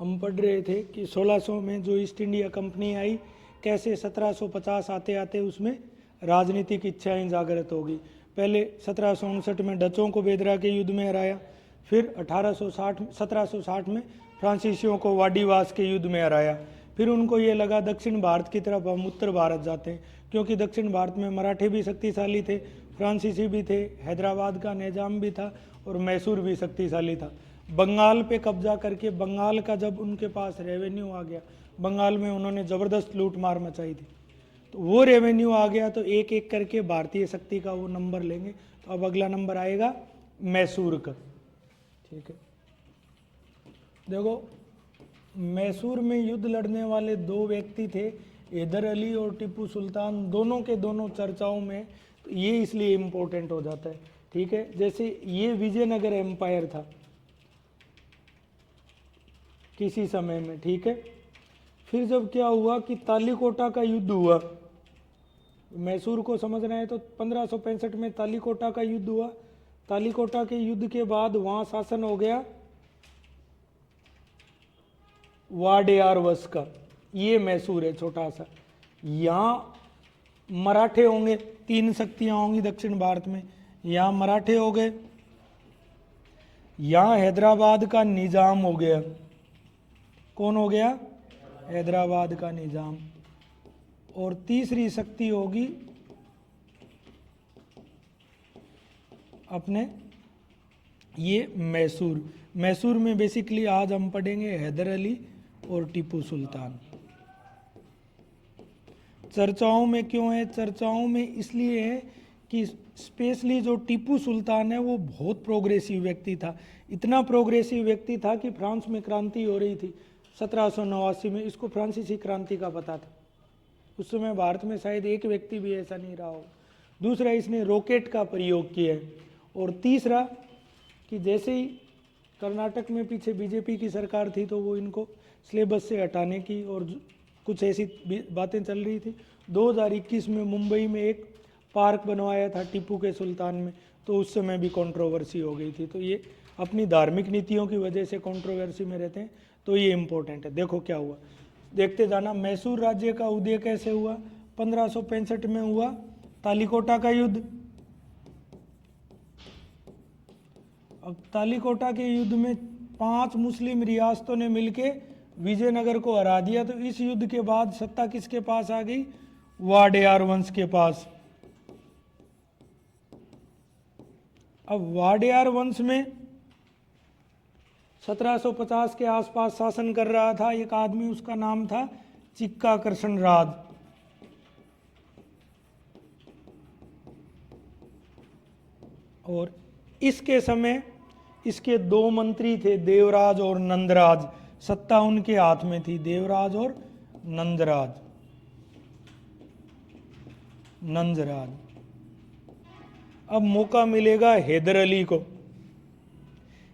हम पढ़ रहे थे कि 1600 में जो ईस्ट इंडिया कंपनी आई, कैसे 1750 आते आते उसमें राजनीतिक इच्छाएं जागृत होगी। पहले 1759 में डचों को बेदरा के युद्ध में हराया, फिर 1760 में फ्रांसीसियों को वाडीवास के युद्ध में हराया। फिर उनको ये लगा दक्षिण भारत की तरफ हम उत्तर भारत जाते हैं, क्योंकि दक्षिण भारत में मराठे भी शक्तिशाली थे, फ्रांसीसी भी थे, हैदराबाद का निजाम भी था और मैसूर भी शक्तिशाली था। बंगाल पे कब्जा करके बंगाल का जब उनके पास रेवेन्यू आ गया, बंगाल में उन्होंने ज़बरदस्त लूट मार मचाई थी, तो वो रेवेन्यू आ गया तो एक एक करके भारतीय शक्ति का वो नंबर लेंगे। तो अब अगला नंबर आएगा मैसूर का। ठीक है, देखो मैसूर में युद्ध लड़ने वाले दो व्यक्ति थे, हैदर अली और टीपू सुल्तान, दोनों के दोनों चर्चाओं में, तो ये इसलिए इम्पोर्टेंट हो जाता है। ठीक है, जैसे ये विजयनगर एम्पायर था किसी समय में। ठीक है, फिर जब क्या हुआ कि तालीकोटा का युद्ध हुआ, मैसूर को समझना है तो 1565 में तालीकोटा का युद्ध हुआ। तालीकोटा के युद्ध के बाद वहां शासन हो गया वाडेयार वंश का। ये मैसूर है छोटा सा। यहाँ मराठे होंगे, तीन शक्तियां होंगी दक्षिण भारत में। यहाँ मराठे हो गए, यहाँ हैदराबाद का निजाम हो गया। कौन हो गया? हैदराबाद का निजाम। और तीसरी शक्ति होगी अपने ये मैसूर। मैसूर में बेसिकली आज हम पढ़ेंगे हैदर अली और टीपू सुल्तान। चर्चाओं में क्यों है? चर्चाओं में इसलिए है कि स्पेशली जो टीपू सुल्तान है वो बहुत प्रोग्रेसिव व्यक्ति था। इतना प्रोग्रेसिव व्यक्ति था कि फ्रांस में क्रांति हो रही थी 1789 में, इसको फ्रांसीसी क्रांति का पता था। उस समय भारत में शायद एक व्यक्ति भी ऐसा नहीं रहा हो। दूसरा, इसने रॉकेट का प्रयोग किया है। और तीसरा कि जैसे ही कर्नाटक में पीछे बीजेपी की सरकार थी तो वो इनको सिलेबस से हटाने की और कुछ ऐसी बातें चल रही थी। 2021 में मुंबई में एक पार्क बनवाया था टीपू के सुल्तान में, तो उस समय भी कंट्रोवर्सी हो गई थी। तो ये अपनी धार्मिक नीतियों की वजह से कंट्रोवर्सी में रहते हैं, तो ये इम्पोर्टेंट है। देखो क्या हुआ, देखते जाना। मैसूर राज्य का उदय कैसे हुआ? 1565 में हुआ तालीकोटा का युद्ध। अब तालीकोटा के युद्ध में 5 मुस्लिम रियासतों ने मिलके विजयनगर को हरा दिया। तो इस युद्ध के बाद सत्ता किसके पास आ गई? वाडेयार वंश के पास। अब वाडेयार वंश में 1750 के आसपास शासन कर रहा था एक आदमी, उसका नाम था चिक्का कृष्ण राज। और इसके समय इसके 2 मंत्री थे, देवराज और नंदराज। सत्ता उनके हाथ में थी, देवराज और नंदराज। अब मौका मिलेगा हैदर अली को।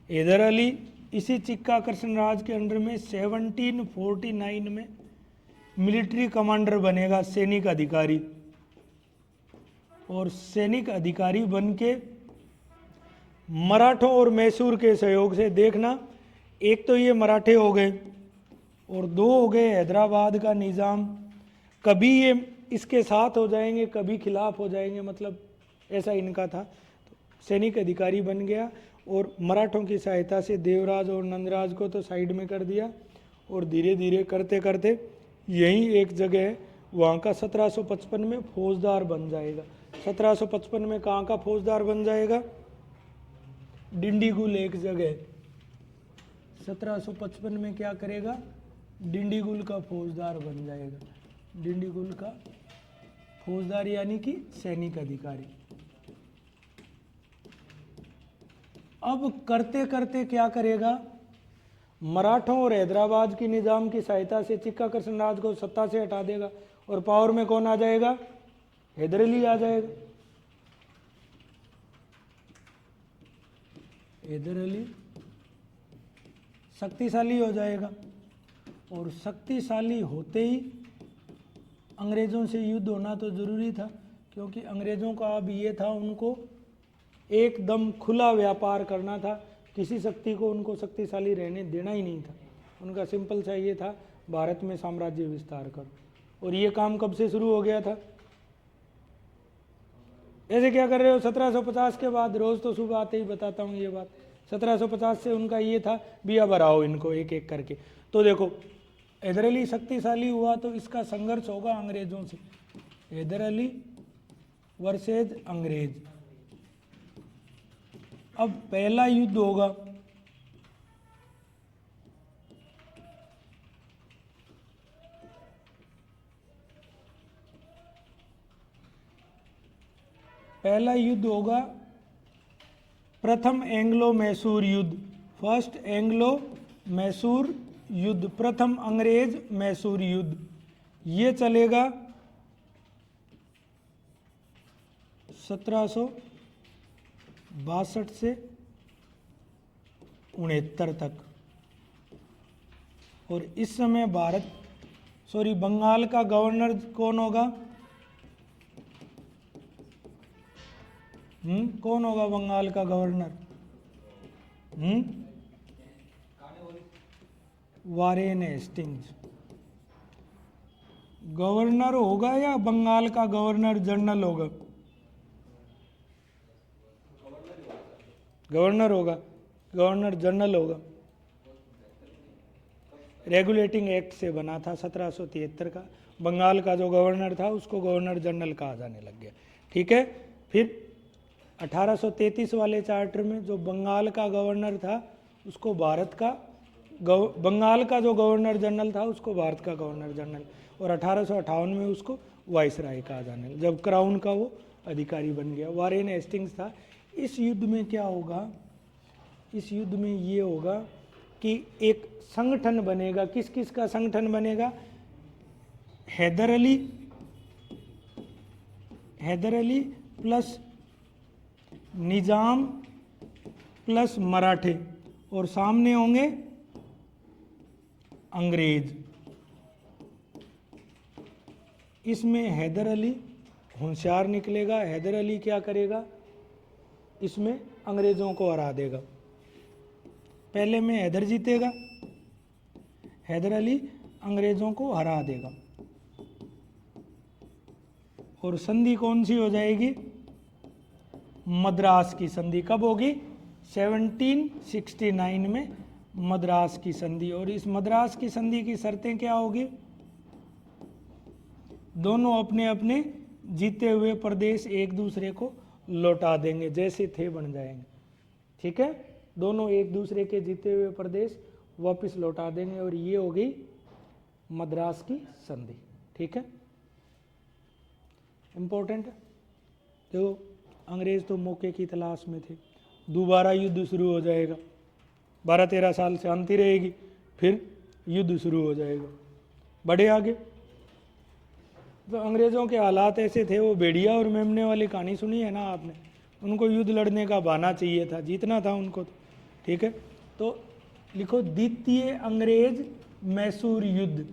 हैदर अली इसी चिक्का कृष्ण राज के अंडर में 1749 में मिलिट्री कमांडर बनेगा, सैनिक अधिकारी। और सैनिक अधिकारी बन के मराठों और मैसूर के सहयोग से, देखना, एक तो ये मराठे हो गए और 2 हो गए हैदराबाद का निज़ाम। कभी ये इसके साथ हो जाएंगे, कभी खिलाफ हो जाएंगे, मतलब ऐसा इनका था। तो सैनिक अधिकारी बन गया और मराठों की सहायता से देवराज और नंदराज को तो साइड में कर दिया। और धीरे धीरे करते करते यहीं एक जगह है, वहाँ का 1755 में फौजदार बन जाएगा। 1755 में कहाँ का फौजदार बन जाएगा? डिंडीगुल एक जगह। 1755 में क्या करेगा? डिंडीगुल का फौजदार बन जाएगा। डिंडीगुल का फौजदार यानी कि सैनिक अधिकारी। अब करते करते क्या करेगा? मराठों और हैदराबाद की निजाम की सहायता से चिक्का कृष्ण राज को सत्ता से हटा देगा और पावर में कौन आ जाएगा? हैदर अली आ जाएगा। हैदर अली शक्तिशाली हो जाएगा और शक्तिशाली होते ही अंग्रेज़ों से युद्ध होना तो ज़रूरी था, क्योंकि अंग्रेज़ों का अब ये था, उनको एकदम खुला व्यापार करना था, किसी शक्ति को उनको शक्तिशाली रहने देना ही नहीं था। उनका सिंपल सा ये था, भारत में साम्राज्य विस्तार करो। और ये काम कब से शुरू हो गया था? ऐसे क्या कर रहे हो 1750 के बाद? रोज तो सुबह आते ही बताता हूँ ये बात। 1750 से उनका ये था भी अब हराओ इनको एक एक करके। तो देखो हैदर अली शक्तिशाली हुआ तो इसका संघर्ष होगा अंग्रेजों से। हैदर अली वर्सेज अंग्रेज। अब पहला युद्ध होगा, पहला युद्ध होगा प्रथम एंग्लो मैसूर युद्ध। फर्स्ट एंग्लो मैसूर युद्ध, प्रथम अंग्रेज मैसूर युद्ध। ये चलेगा 1762 से 69 तक। और इस समय बंगाल का गवर्नर कौन होगा? कौन होगा बंगाल का गवर्नर? वारेन हेस्टिंग्स गवर्नर होगा या बंगाल का गवर्नर जनरल होगा? गवर्नर होगा, गवर्नर जनरल होगा। रेगुलेटिंग एक्ट से बना था 1773 का। बंगाल का जो गवर्नर था उसको गवर्नर जनरल कहा जाने लग गया। ठीक है। फिर 1833 वाले चार्टर में जो बंगाल का गवर्नर था उसको भारत का बंगाल का जो गवर्नर जनरल था उसको भारत का गवर्नर जनरल, और 1858 में उसको वाइसराय कहा जाने लगा, जब क्राउन का वो अधिकारी बन गया। वारेन हेस्टिंग्स था। इस युद्ध में क्या होगा? इस युद्ध में ये होगा कि एक संगठन बनेगा। किस किस का संगठन बनेगा? हैदर अली प्लस निजाम प्लस मराठे, और सामने होंगे अंग्रेज। इसमें हैदर अली होशियार निकलेगा। हैदर अली क्या करेगा? इसमें अंग्रेजों को हरा देगा। पहले में हैदर जीतेगा, हैदर अली अंग्रेजों को हरा देगा। और संधि कौन सी हो जाएगी? मद्रास की संधि। कब होगी? 1769 में मद्रास की संधि। और इस मद्रास की संधि की शर्तें क्या होगी? दोनों अपने अपने जीते हुए प्रदेश एक दूसरे को लौटा देंगे, जैसे थे बन जाएंगे। ठीक है। दोनों एक दूसरे के जीते हुए प्रदेश वापस लौटा देंगे, और ये हो गई मद्रास की संधि। ठीक है। इंपॉर्टेंट है। देखो अंग्रेज तो मौके की तलाश में थे। दोबारा युद्ध शुरू हो जाएगा, 12-13 साल शांति रहेगी, फिर युद्ध शुरू हो जाएगा। बढ़े आगे। तो अंग्रेजों के हालात ऐसे थे, वो भेड़िया और मेमने वाली कहानी सुनी है ना आपने? उनको युद्ध लड़ने का बहाना चाहिए था, जीतना था उनको तो। ठीक है। तो लिखो द्वितीय अंग्रेज मैसूर युद्ध।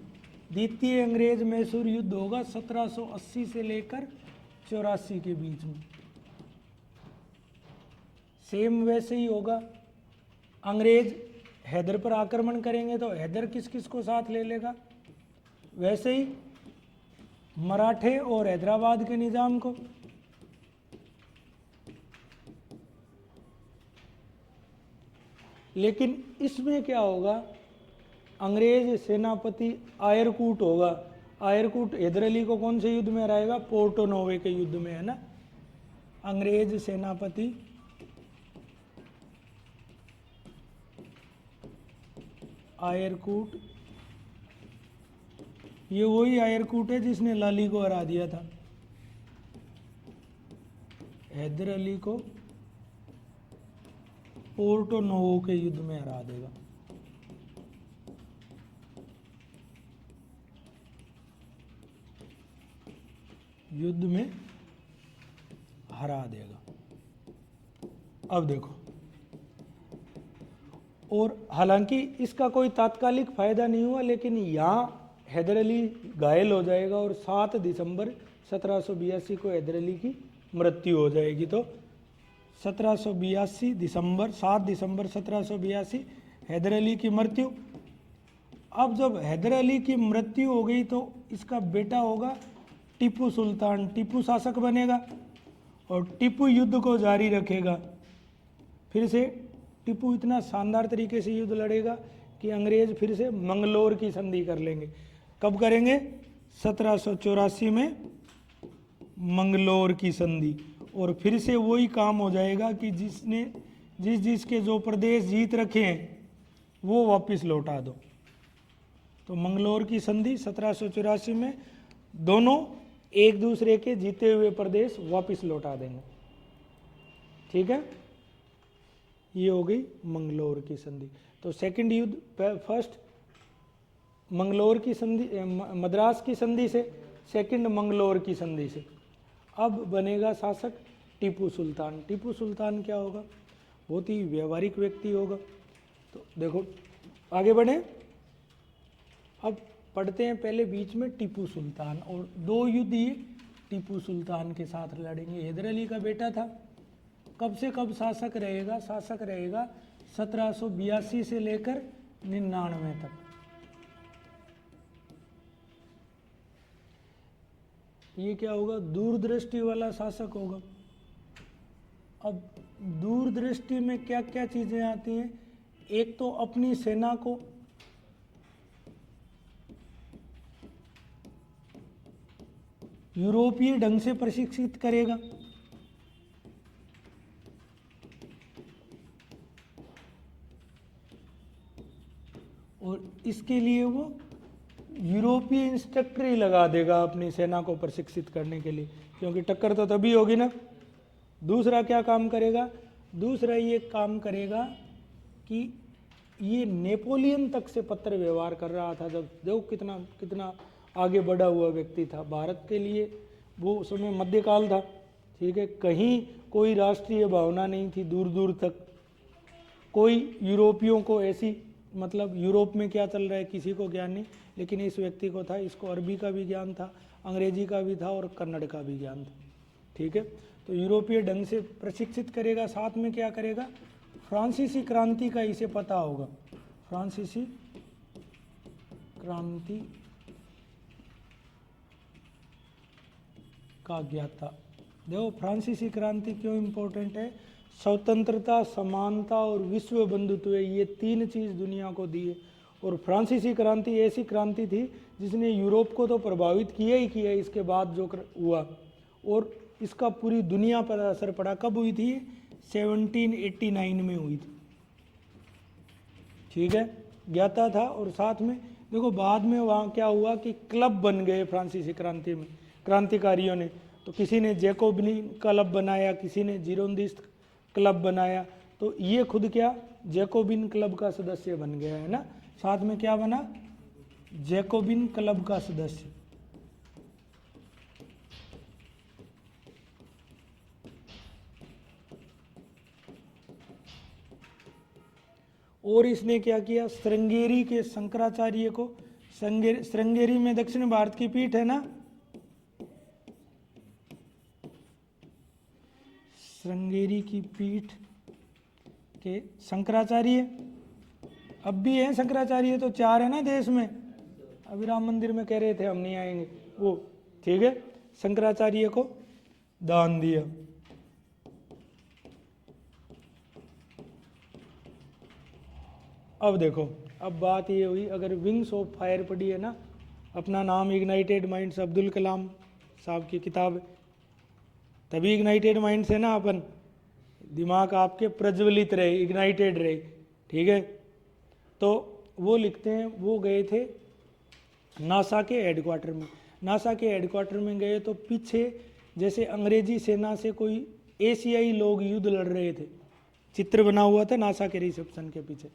द्वितीय अंग्रेज मैसूर युद्ध होगा 1780 से लेकर 84 के बीच में। सेम वैसे ही होगा। अंग्रेज हैदर पर आक्रमण करेंगे तो हैदर किस किस को साथ ले लेगा? वैसे ही मराठे और हैदराबाद के निजाम को। लेकिन इसमें क्या होगा? अंग्रेज सेनापति आयरकूट होगा। आयरकूट हैदर अली को कौन से युद्ध में हराएगा? पोर्टो नोवे के युद्ध में, है ना। अंग्रेज सेनापति आयरकूट, ये वही आयरकूट है जिसने लाली को हरा दिया था। हैदर अली को पोर्टो नोवो के युद्ध में हरा देगा। युद्ध में हरा देगा। अब देखो, और हालांकि इसका कोई तात्कालिक फायदा नहीं हुआ, लेकिन यहाँ हैदर अली घायल हो जाएगा और 7 दिसंबर 1782 को हैदर अली की मृत्यु हो जाएगी। तो 1782 दिसंबर 7 दिसंबर 1782 हैदर अली की मृत्यु। अब जब हैदर अली की मृत्यु हो गई तो इसका बेटा होगा टीपू सुल्तान, टीपू शासक बनेगा और टीपू युद्ध को जारी रखेगा। फिर से टीपू इतना शानदार तरीके से युद्ध लड़ेगा कि अंग्रेज फिर से मंगलोर की संधि कर लेंगे। कब करेंगे? 1784 में मंगलोर की संधि। और फिर से वही काम हो जाएगा कि जिसके जो प्रदेश जीत रखे हैं वो वापस लौटा दो। तो मंगलोर की संधि 1784 में दोनों एक दूसरे के जीते हुए प्रदेश वापस लौटा देंगे। ठीक है, ये हो गई मंगलोर की संधि। तो सेकंड युद्ध, फर्स्ट मंगलोर की संधि, मद्रास की संधि से, सेकंड मंगलोर की संधि से। अब बनेगा शासक टीपू सुल्तान। टीपू सुल्तान क्या होगा? बहुत ही व्यवहारिक व्यक्ति होगा। तो देखो आगे बढ़े, अब पढ़ते हैं पहले बीच में टीपू सुल्तान, और दो युद्ध ये टीपू सुल्तान के साथ लड़ेंगे। हैदर अली का बेटा था। कब से कब शासक रहेगा? शासक रहेगा 1782 से लेकर 99 तक। ये क्या होगा? दूरदृष्टि वाला शासक होगा। अब दूरदृष्टि में क्या क्या चीजें आती हैं? एक तो अपनी सेना को यूरोपीय ढंग से प्रशिक्षित करेगा। और इसके लिए वो यूरोपीय इंस्ट्रक्टर ही लगा देगा अपनी सेना को प्रशिक्षित करने के लिए, क्योंकि टक्कर तो तभी होगी ना। दूसरा क्या काम करेगा? दूसरा ये काम करेगा कि ये नेपोलियन तक से पत्र व्यवहार कर रहा था। जब देखो कितना कितना आगे बढ़ा हुआ व्यक्ति था भारत के लिए। वो समय मध्यकाल था, ठीक है, कहीं कोई राष्ट्रीय भावना नहीं थी दूर दूर तक। कोई यूरोपियों को ऐसी, मतलब यूरोप में क्या चल रहा है किसी को ज्ञान नहीं, लेकिन इस व्यक्ति को था। इसको अरबी का भी ज्ञान था, अंग्रेजी का भी था और कन्नड़ का भी ज्ञान था। ठीक है, तो यूरोपीय ढंग से प्रशिक्षित करेगा। साथ में क्या करेगा? फ्रांसीसी क्रांति का इसे पता होगा। फ्रांसीसी क्रांति का ज्ञाता। देखो फ्रांसीसी क्रांति क्यों इंपॉर्टेंट है? स्वतंत्रता, समानता और विश्व बंधुत्व, ये तीन चीज दुनिया को दी है। और फ्रांसीसी क्रांति ऐसी क्रांति थी जिसने यूरोप को तो प्रभावित किया ही किया, इसके बाद जो हुआ, और इसका पूरी दुनिया पर असर पड़ा। कब हुई थी? 1789 में हुई थी। ठीक है, ज्ञाता था। और साथ में देखो बाद में वहाँ क्या हुआ कि क्लब बन गए फ्रांसीसी क्रांति में क्रांतिकारियों ने। तो किसी ने जैकोबिन क्लब बनाया, किसी ने जिरोंदिस्ट क्लब बनाया। तो ये खुद क्या जैकोबिन क्लब का सदस्य बन गया है ना। साथ में क्या बना? जैकोबिन क्लब का सदस्य। और इसने क्या किया? श्रृंगेरी के शंकराचार्य को, श्रृंगेरी में दक्षिण भारत की पीठ है ना, श्रृंगेरी की पीठ के शंकराचार्य अब भी है। शंकराचार्य तो 4 है ना देश में। अभी राम मंदिर में कह रहे थे हम नहीं आएंगे वो। ठीक है, शंकराचार्य को दान दिया। अब देखो, अब बात ये हुई, अगर विंग्स ऑफ फायर पढ़ी है ना, अपना नाम इग्नाइटेड माइंड्स, अब्दुल कलाम साहब की किताब है। तभी इग्नाइटेड माइंड्स है ना, अपन दिमाग आपके प्रज्वलित रहे, इग्नाइटेड रहे। ठीक है, तो वो लिखते हैं, वो गए थे नासा के हेडक्वार्टर में। नासा के हेडक्वार्टर में गए तो पीछे जैसे अंग्रेजी सेना से कोई एशियाई लोग युद्ध लड़ रहे थे, चित्र बना हुआ था नासा के रिसेप्शन के पीछे।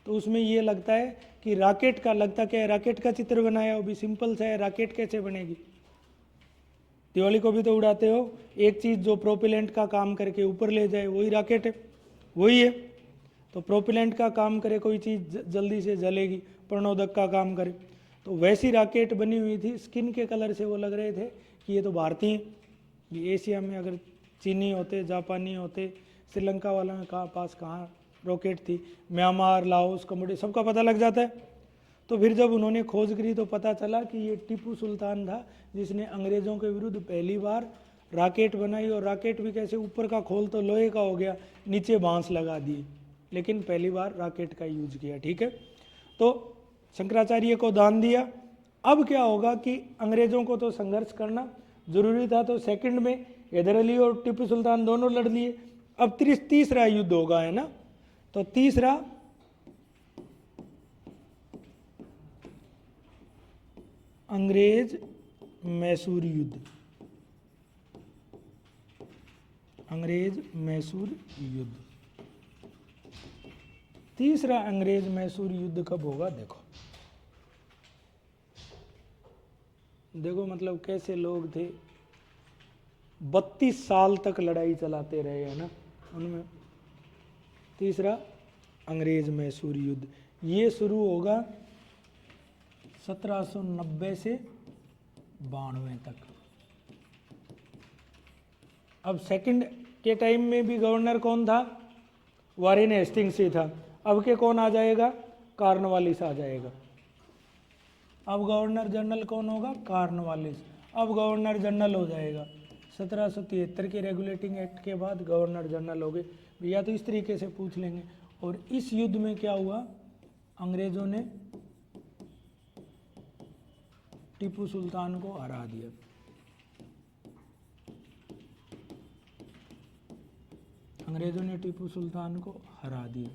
तो उसमें ये लगता है कि रॉकेट का, लगता क्या है रॉकेट का चित्र बनाया हो। भी सिंपल सा है, रॉकेट कैसे बनेगी? दिवाली को भी तो उड़ाते हो, एक चीज़ जो प्रोपेलेंट का काम करके ऊपर ले जाए, वही रॉकेट है, वही है। तो प्रोपेलेंट का काम करे कोई चीज़ जल्दी से जलेगी, प्रणोदक का काम करे। तो वैसी रॉकेट बनी हुई थी, स्किन के कलर से वो लग रहे थे कि ये तो भारतीय हैं। ये एशिया में अगर चीनी होते, जापानी होते, श्रीलंका वालों के पास कहाँ रॉकेट थी, म्यांमार, लाओस, कम्बोडिया, सबका पता लग जाता है। तो फिर जब उन्होंने खोज करी तो पता चला कि ये टीपू सुल्तान था जिसने अंग्रेज़ों के विरुद्ध पहली बार रॉकेट बनाई। और रॉकेट भी कैसे, ऊपर का खोल तो लोहे का हो गया, नीचे बांस लगा दिए, लेकिन पहली बार रॉकेट का यूज किया। ठीक है, तो शंकराचार्य को दान दिया। अब क्या होगा कि अंग्रेज़ों को तो संघर्ष करना जरूरी था, तो सेकंड में हैदर अली और टीपू सुल्तान दोनों लड़ लिए। अब तीसरा युद्ध होगा, है ना। तो तीसरा अंग्रेज मैसूर युद्ध, अंग्रेज मैसूर युद्ध। तीसरा अंग्रेज मैसूर युद्ध कब होगा, देखो देखो मतलब कैसे लोग थे, 32 साल तक लड़ाई चलाते रहे, है ना। उनमें तीसरा अंग्रेज मैसूर युद्ध ये शुरू होगा 1790 से 92 तक। अब सेकंड के टाइम में भी गवर्नर कौन था, वारेन हेस्टिंग्स ही था। अब के कौन आ जाएगा, कॉर्नवालिस आ जाएगा। अब गवर्नर जनरल कौन होगा, कॉर्नवालिस। अब गवर्नर जनरल हो जाएगा 1773 के रेगुलेटिंग एक्ट के बाद गवर्नर जनरल हो गए, या तो इस तरीके से पूछ लेंगे। और इस युद्ध में क्या हुआ, अंग्रेजों ने टीपू सुल्तान को हरा दिया। अंग्रेजों ने टीपू सुल्तान को हरा दिया,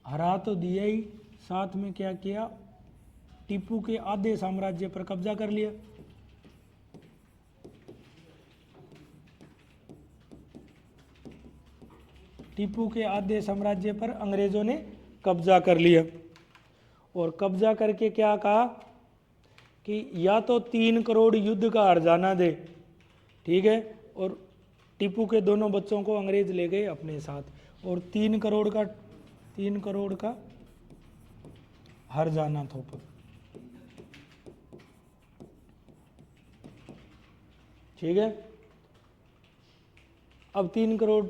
हरा तो दिया ही, साथ में क्या किया, टीपू के आधे साम्राज्य पर कब्जा कर लिया। टीपू के आधे साम्राज्य पर अंग्रेजों ने कब्जा कर लिया। और कब्जा करके क्या कहा कि या तो 3 करोड़ युद्ध का हर्जाना दे, ठीक है, और टीपू के दोनों बच्चों को अंग्रेज ले गए अपने साथ, और 3 करोड़ का हर्जाना थोपा। ठीक है, अब 3 करोड़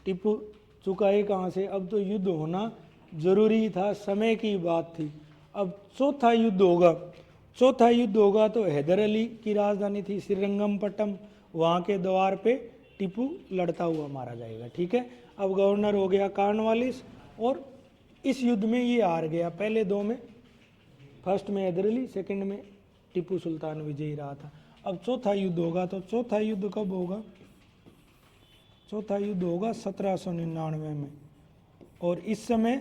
टीपू चुकाए कहाँ से, अब तो युद्ध होना जरूरी था, समय की बात थी। अब चौथा युद्ध होगा तो हैदर अली की राजधानी थी श्रीरंगमपट्टम, वहाँ के द्वार पे टीपू लड़ता हुआ मारा जाएगा। ठीक है, अब गवर्नर हो गया कॉर्नवालिस, और इस युद्ध में ये हार गया। पहले 2 में, फर्स्ट में हैदर अली, सेकंड में टीपू सुल्तान विजयी रहा था। अब चौथा युद्ध होगा, तो चौथा युद्ध कब होगा, चौथा युद्ध होगा 1799 में। और इस समय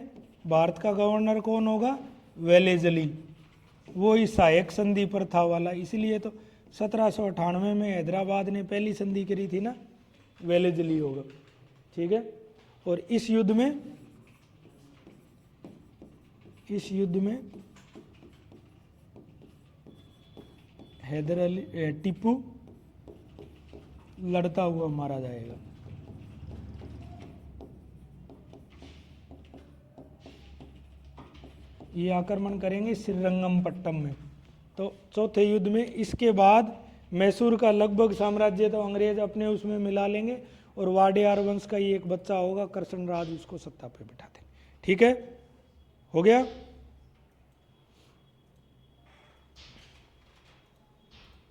भारत का गवर्नर कौन होगा, वेलेजली, वो ही सहायक संधि प्रथा वाला। इसलिए तो 1798 में हैदराबाद ने पहली संधि करी थी ना, वेलेजली होगा। ठीक है, और इस युद्ध में हैदर अली टीपू लड़ता हुआ मारा जाएगा। ये आक्रमण करेंगे श्रीरंगमपट्टम में। तो चौथे युद्ध में, इसके बाद मैसूर का लगभग साम्राज्य तो अंग्रेज अपने उसमें मिला लेंगे, और वाडियार वंश का ही एक बच्चा होगा कृष्ण राज, उसको सत्ता पे बिठा देंगे। ठीक है, हो गया।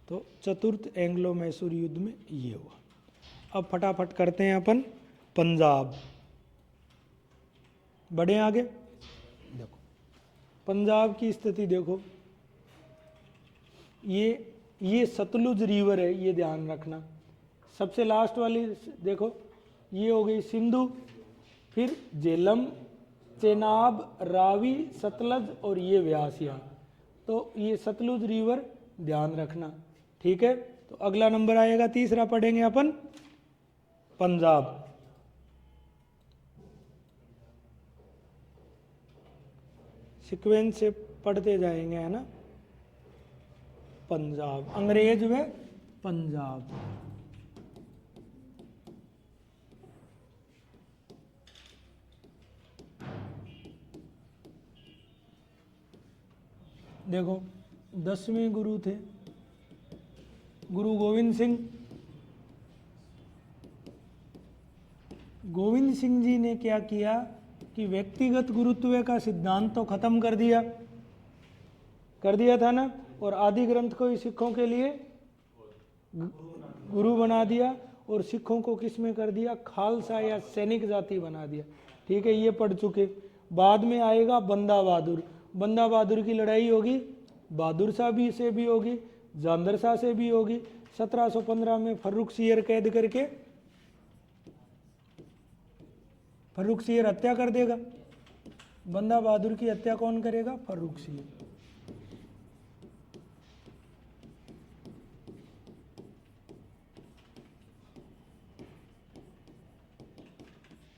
तो चतुर्थ एंग्लो मैसूर युद्ध में ये हुआ। अब फटाफट करते हैं अपन पंजाब, बढ़े आगे। देखो पंजाब की स्थिति देखो, ये सतलुज रिवर है, ये ध्यान रखना। सबसे लास्ट वाली देखो, ये हो गई सिंधु, फिर झेलम, चेनाब, रावी, सतलज, और ये व्यास यहाँ। तो ये सतलुज रिवर ध्यान रखना। ठीक है, तो अगला नंबर आएगा, तीसरा पढ़ेंगे अपन पंजाब। सीक्वेंस से पढ़ते जाएंगे, है ना। पंजाब, अंग्रेज व पंजाब। देखो 10वें गुरु थे गुरु गोविंद सिंह। गोविंद सिंह जी ने क्या किया कि व्यक्तिगत गुरुत्व का सिद्धांत तो खत्म कर दिया, कर दिया था ना। और आदि ग्रंथ को ही सिखों के लिए गुरु बना दिया, और सिखों को किस में कर दिया, खालसा या सैनिक जाति बना दिया। ठीक है, ये पढ़ चुके। बाद में आएगा बंदा बहादुर। बंदा बहादुर की लड़ाई होगी बहादुर शाह भी से भी होगी, जांदर शाह से भी होगी। 1715 में फर्रुखसियर कैद करके फर्रुखसियर हत्या कर देगा। बंदा बहादुर की हत्या कौन करेगा, फर्रुखसियर।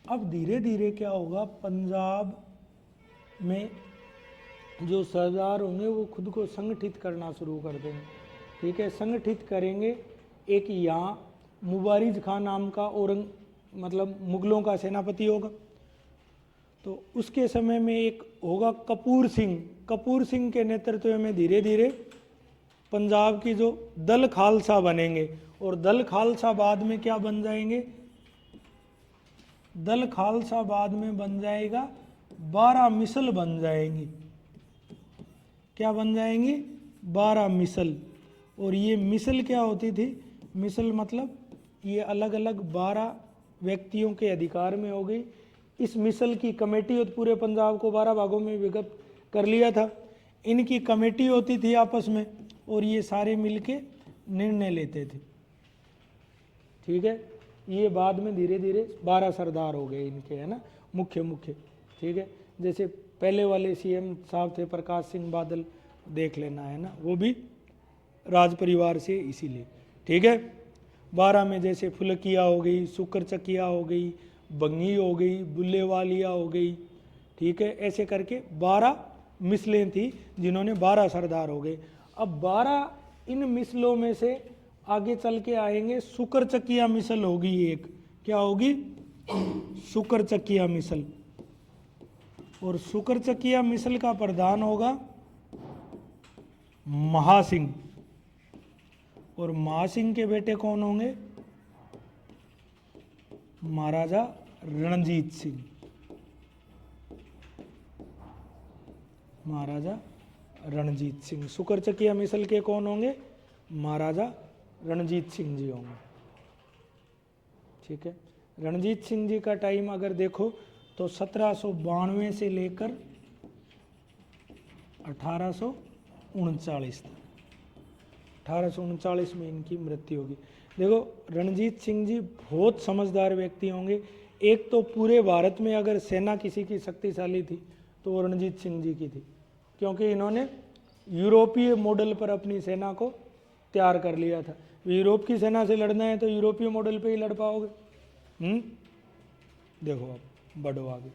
अब धीरे धीरे क्या होगा, पंजाब में जो सरदार होंगे वो खुद को संगठित करना शुरू कर देंगे। ठीक है, संगठित करेंगे। एक यहाँ मुबारिज खान नाम का मतलब मुगलों का सेनापति होगा। तो उसके समय में एक होगा कपूर सिंह। कपूर सिंह के नेतृत्व में धीरे धीरे पंजाब की जो दल खालसा बनेंगे, और दल खालसा बाद में क्या बन जाएंगे, दल खालसा बाद में बन जाएगा 12 मिसल बन जाएंगी। क्या बन जाएंगी, 12 मिसल। और ये मिसल क्या होती थी, मिसल मतलब ये अलग अलग 12 व्यक्तियों के अधिकार में हो गई। इस मिसल की कमेटी और पूरे पंजाब को 12 भागों में विभक्त कर लिया था। इनकी कमेटी होती थी आपस में, और ये सारे मिलके निर्णय लेते थे। ठीक है, ये बाद में धीरे धीरे 12 सरदार हो गए इनके, है ना, मुख्य मुख्य। ठीक है, जैसे पहले वाले सीएम साहब थे प्रकाश सिंह बादल, देख लेना, है ना, वो भी राज परिवार से इसीलिए। ठीक है, 12 में जैसे फुलकिया हो गई, शुक्र चकिया हो गई, बंगी हो गई, बुल्लेवालिया हो गई। ठीक है, ऐसे करके 12 मिसलें थी जिन्होंने 12 सरदार हो गए। अब 12 इन मिसलों में से आगे चल के आएंगे शुक्र चकिया मिसल होगी एक। क्या होगी, शुक्र चकिया मिसल। और शुक्र चकिया मिसल का प्रधान होगा महासिंह। और महासिंह के बेटे कौन होंगे, महाराजा रणजीत सिंह। महाराजा रणजीत सिंह। शुक्र चकिया मिसल के कौन होंगे, महाराजा रणजीत सिंह जी होंगे। ठीक है, रणजीत सिंह जी का टाइम अगर देखो तो 1792 से लेकर 1839 तक। 1839 में इनकी मृत्यु होगी। देखो, रणजीत सिंह जी बहुत समझदार व्यक्ति होंगे। एक तो पूरे भारत में अगर सेना किसी की शक्तिशाली थी तो वो रणजीत सिंह जी की थी, क्योंकि इन्होंने यूरोपीय मॉडल पर अपनी सेना को तैयार कर लिया था। यूरोप की सेना से लड़ना है तो यूरोपीय मॉडल पे ही लड़ पाओगे। देखो अब बढ़ो आगे।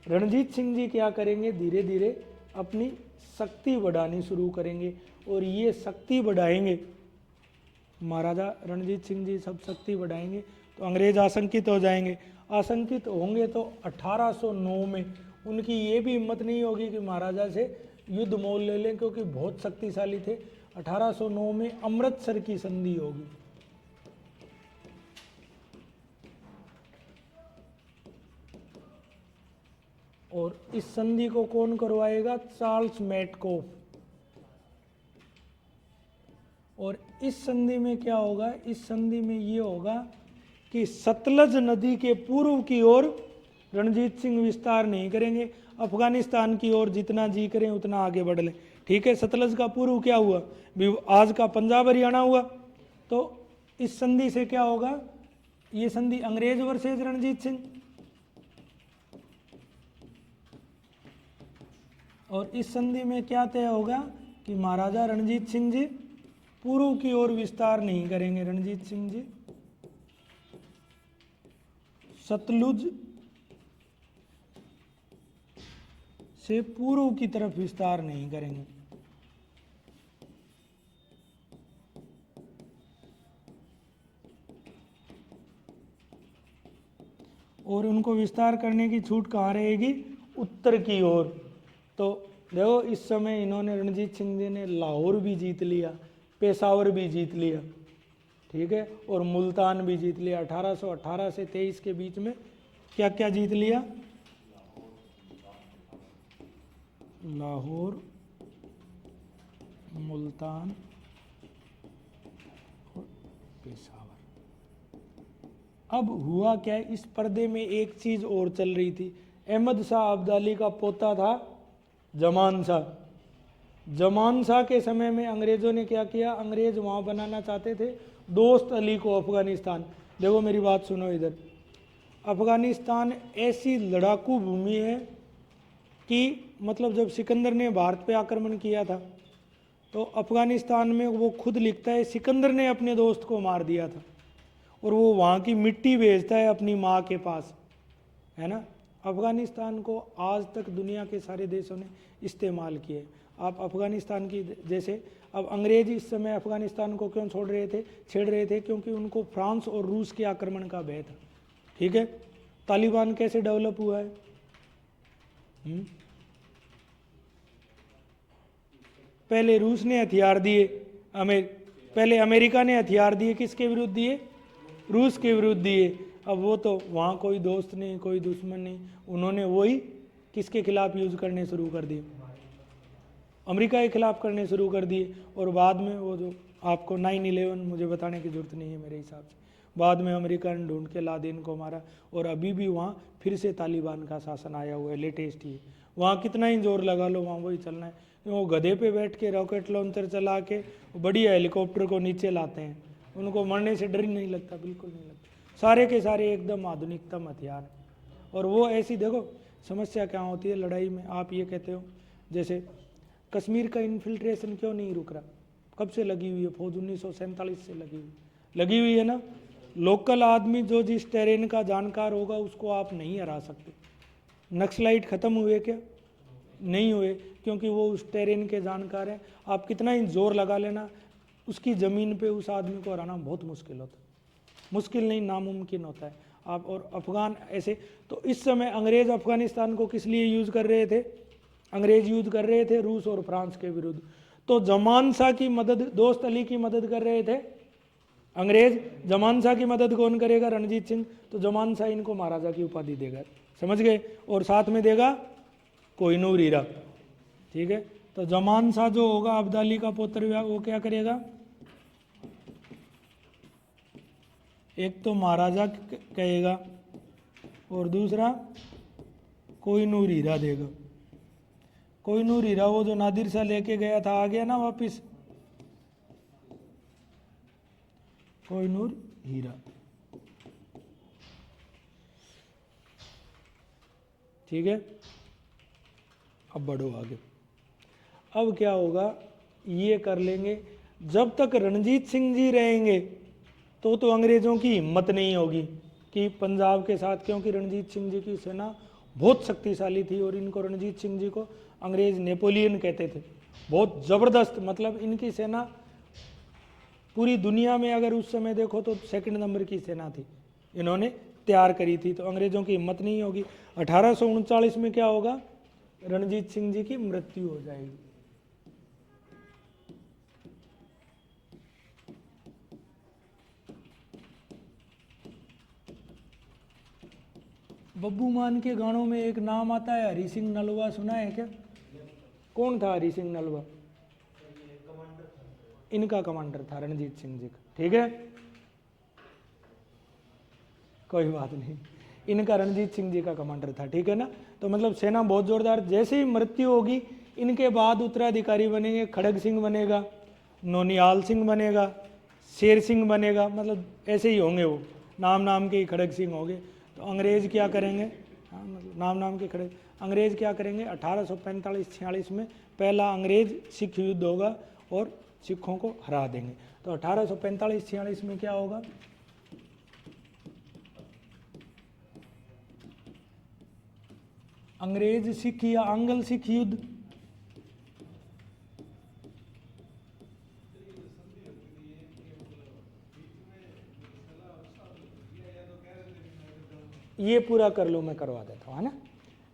रणजीत सिंह जी क्या करेंगे, धीरे धीरे अपनी शक्ति बढ़ानी शुरू करेंगे। और ये शक्ति बढ़ाएंगे, महाराजा रणजीत सिंह जी सब शक्ति बढ़ाएंगे तो अंग्रेज आशंकित हो जाएंगे। आशंकित होंगे तो 1809 में उनकी ये भी हिम्मत नहीं होगी कि महाराजा से युद्ध मोल ले लें, क्योंकि बहुत शक्तिशाली थे। 1809 में अमृतसर की संधि होगी। और इस संधि को कौन करवाएगा, चार्ल्स मेटकॉफ। और इस संधि में क्या होगा, इस संधि में ये होगा कि सतलज नदी के पूर्व की ओर रणजीत सिंह विस्तार नहीं करेंगे। अफगानिस्तान की ओर जितना जी करें उतना आगे बढ़ लें। ठीक है, सतलज का पूर्व क्या हुआ, आज का पंजाब हरियाणा हुआ। तो इस संधि से क्या होगा, ये संधि अंग्रेज वर्सेज रणजीत सिंह। और इस संधि में क्या तय होगा कि महाराजा रणजीत सिंह जी पूर्व की ओर विस्तार नहीं करेंगे। रणजीत सिंह जी सतलुज से पूर्व की तरफ विस्तार नहीं करेंगे। और उनको विस्तार करने की छूट कहाँ रहेगी, उत्तर की ओर। तो देखो, इस समय इन्होंने रणजीत सिंह जी ने लाहौर भी जीत लिया, पेशावर भी जीत लिया। ठीक है, और मुल्तान भी जीत लिया। 1818 से 23 के बीच में क्या क्या जीत लिया, लाहौर, मुल्तान और पेशावर। अब हुआ क्या है, इस पर्दे में एक चीज और चल रही थी। अहमद शाह अब्दाली का पोता था जमान शाह। जमान शाह के समय में अंग्रेजों ने क्या किया, अंग्रेज वहां बनाना चाहते थे दोस्त अली को अफगानिस्तान। देखो मेरी बात सुनो इधर, अफगानिस्तान ऐसी लड़ाकू भूमि है कि मतलब जब सिकंदर ने भारत पे आक्रमण किया था तो अफगानिस्तान में वो खुद लिखता है सिकंदर ने अपने दोस्त को मार दिया था, और वो वहाँ की मिट्टी भेजता है अपनी माँ के पास, है ना। अफगानिस्तान को आज तक दुनिया के सारे देशों ने इस्तेमाल किए। आप अफगानिस्तान की जैसे, अब अंग्रेज इस समय अफगानिस्तान को क्यों छेड़ रहे थे, क्योंकि उनको फ्रांस और रूस के आक्रमण का भय था। ठीक है, तालिबान कैसे डेवलप हुआ है? पहले रूस ने हथियार दिए, पहले अमेरिका ने हथियार दिए, किसके विरुद्ध दिए? रूस के विरुद्ध दिए। अब वो तो वहाँ कोई दोस्त नहीं, कोई दुश्मन नहीं, उन्होंने वही किसके खिलाफ यूज करने शुरू कर दिए? अमेरिका के खिलाफ करने शुरू कर दिए। और बाद में वो जो आपको 9/11 मुझे बताने की जरूरत नहीं है मेरे हिसाब से, बाद में अमेरिका ने ढूंढ के लादेन को मारा, और अभी भी वहाँ फिर से तालिबान का शासन आया हुआ है, लेटेस्ट ही। वहाँ कितना ही जोर लगा लो, वहाँ वही चलना है। वो गधे पे बैठ के रॉकेट लॉन्चर चला के बढ़िया हेलीकॉप्टर को नीचे लाते हैं, उनको मरने से डर ही नहीं लगता, बिल्कुल नहीं लगता। सारे के सारे एकदम आधुनिकतम हथियार। और वो ऐसी देखो समस्या क्या होती है लड़ाई में, आप ये कहते हो जैसे कश्मीर का इन्फिल्ट्रेशन क्यों नहीं रुक रहा, कब से लगी हुई है? फौज 1947 से लगी हुई है ना। लोकल आदमी जो जिस टेरेन का जानकार होगा उसको आप नहीं हरा सकते। नक्सलाइट खत्म हुए क्या? नहीं हुए, क्योंकि वो उस टेरेन के जानकार हैं। आप कितना ही जोर लगा लेना, उसकी ज़मीन पे उस आदमी को हराना बहुत मुश्किल होता है, मुश्किल नहीं नामुमकिन होता है। आप और अफगान ऐसे, तो इस समय अंग्रेज अफगानिस्तान को किस लिए यूज कर रहे थे? अंग्रेज यूज कर रहे थे रूस और फ्रांस के विरुद्ध। तो जमान शाह की मदद, दोस्त अली की मदद कर रहे थे अंग्रेज। जमान शाह की मदद कौन करेगा? रणजीत सिंह। तो जमान शाह इनको महाराजा की उपाधि देगा, समझ गए, और साथ में देगा कोहिनूर हीरा। ठीक है, तो जमान शाह जो होगा अब्दाली का पुत्र, वो क्या करेगा? एक तो महाराजा कहेगा और दूसरा कोहिनूर हीरा देगा। कोहिनूर हीरा वो जो नादिर शाह लेके गया था, आ गया ना वापिस, कोहिनूर हीरा। ठीक है, अब बढ़ो आगे। अब क्या होगा, ये कर लेंगे। जब तक रणजीत सिंह जी रहेंगे तो अंग्रेजों की हिम्मत नहीं होगी कि पंजाब के साथ, क्योंकि रणजीत सिंह जी की सेना बहुत शक्तिशाली थी, और इनको रणजीत सिंह जी को अंग्रेज नेपोलियन कहते थे। बहुत ज़बरदस्त, मतलब इनकी सेना पूरी दुनिया में अगर उस समय देखो तो सेकंड नंबर की सेना थी, इन्होंने तैयार करी थी। तो अंग्रेजों की हिम्मत नहीं होगी। 1839 में क्या होगा? रणजीत सिंह जी की मृत्यु हो जाएगी। बब्बू मान के गानों में एक नाम आता है हरि सिंह नलवा, सुना है क्या? कौन था हरि सिंह नलवा? इनका कमांडर था रणजीत सिंह जी का। ठीक है, कोई बात नहीं, इनका रणजीत सिंह जी का कमांडर था। ठीक है ना, तो मतलब सेना बहुत जोरदार। जैसे ही मृत्यु होगी, इनके बाद उत्तराधिकारी बनेंगे, खड़ग सिंह बनेगा, नौनियाल सिंह बनेगा, शेर सिंह बनेगा, मतलब ऐसे ही होंगे वो, नाम नाम के ही खड़ग सिंह होंगे। तो अंग्रेज क्या करेंगे? हाँ, मतलब नाम नाम के खड़ग। अंग्रेज क्या करेंगे? 1845-46 में पहला अंग्रेज सिख युद्ध होगा और सिखों को हरा देंगे। तो 1845-46 में क्या होगा? अंग्रेज सिख या आंग्ल सिख युद्ध। ये पूरा कर लो, मैं करवा देता हूँ, है ना।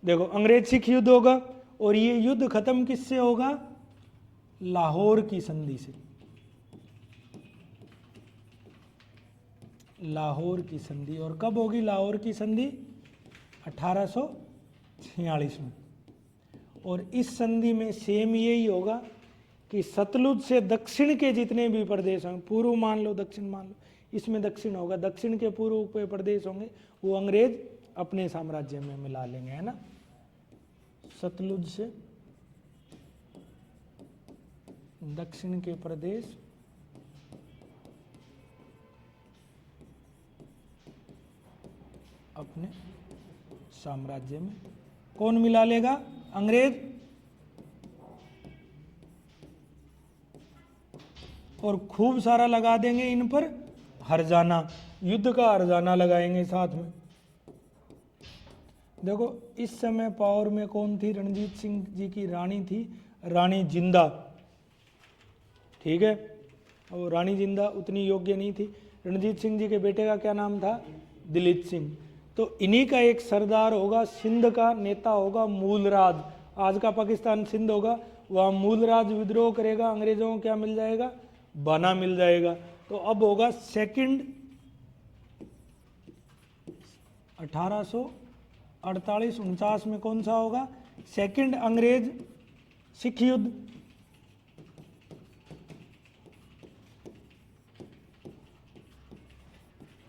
देखो, अंग्रेज सिख युद्ध होगा, और ये युद्ध खत्म किससे होगा? लाहौर की संधि से। लाहौर की संधि। और कब होगी लाहौर की संधि? 1846 में। और इस संधि में सेम यही होगा कि सतलुज से दक्षिण के जितने भी प्रदेश हैं, पूर्व मान लो दक्षिण मान लो, इसमें दक्षिण होगा, दक्षिण के पूर्व के प्रदेश होंगे वो अंग्रेज अपने साम्राज्य में मिला लेंगे, है ना। सतलुज से दक्षिण के प्रदेश अपने साम्राज्य में कौन मिला लेगा? अंग्रेज। और खूब सारा लगा देंगे इन पर हर्जाना, युद्ध का हर्जाना लगाएंगे साथ में। देखो इस समय पावर में कौन थी? रणजीत सिंह जी की रानी थी, रानी जिंदा, ठीक है। और रानी जिंदा उतनी योग्य नहीं थी। रणजीत सिंह जी के बेटे का क्या नाम था? दिलीप सिंह। तो इन्हीं का एक सरदार होगा, सिंध का नेता होगा मूलराज, आज का पाकिस्तान सिंध होगा, वह मूलराज विद्रोह करेगा, अंग्रेजों को क्या मिल जाएगा? बना मिल जाएगा। तो अब होगा सेकंड 1848-49 में कौन सा होगा? सेकंड अंग्रेज सिख युद्ध।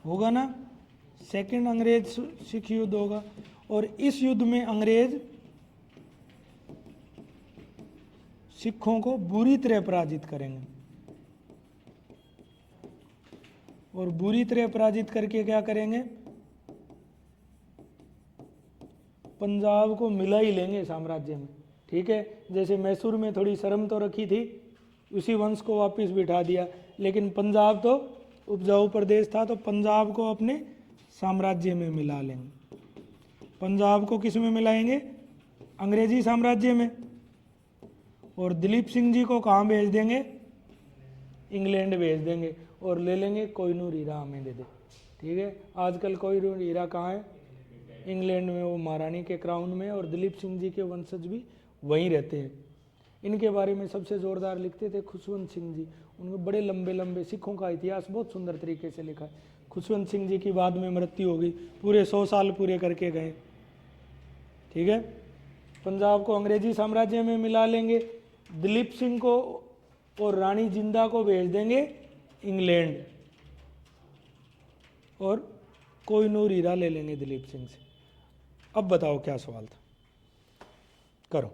होगा ना, सेकंड अंग्रेज सिख युद्ध होगा। और इस युद्ध में अंग्रेज सिखों को बुरी तरह पराजित करेंगे। और बुरी तरह पराजित करके क्या करेंगे? पंजाब को मिला ही लेंगे साम्राज्य में, ठीक है। जैसे मैसूर में थोड़ी शर्म तो रखी थी, उसी वंश को वापस बिठा दिया, लेकिन पंजाब तो उपजाऊ प्रदेश था, तो पंजाब को अपने साम्राज्य में मिला लेंगे। पंजाब को किस में मिलाएंगे? अंग्रेजी साम्राज्य में। और दिलीप सिंह जी को कहाँ भेज देंगे? इंग्लैंड भेज देंगे। और ले लेंगे कोहिनूर हीरा, हमें दे दे, ठीक है। आजकल कोहिनूर हीरा कहाँ है? इंग्लैंड में, वो महारानी के क्राउन में। और दिलीप सिंह जी के वंशज भी वहीं रहते हैं। इनके बारे में सबसे जोरदार लिखते थे खुशवंत सिंह जी, उनके बड़े लंबे लंबे, सिखों का इतिहास बहुत सुंदर तरीके से लिखा है। खुशवंत सिंह जी की बाद में मृत्यु हो गई, पूरे 100 साल पूरे करके गए, ठीक है। पंजाब को अंग्रेजी साम्राज्य में मिला लेंगे, दिलीप सिंह को और रानी जिंदा को भेज देंगे इंग्लैंड, और कोहिनूर हीरा ले लेंगे दिलीप सिंह से। अब बताओ क्या सवाल था, करो।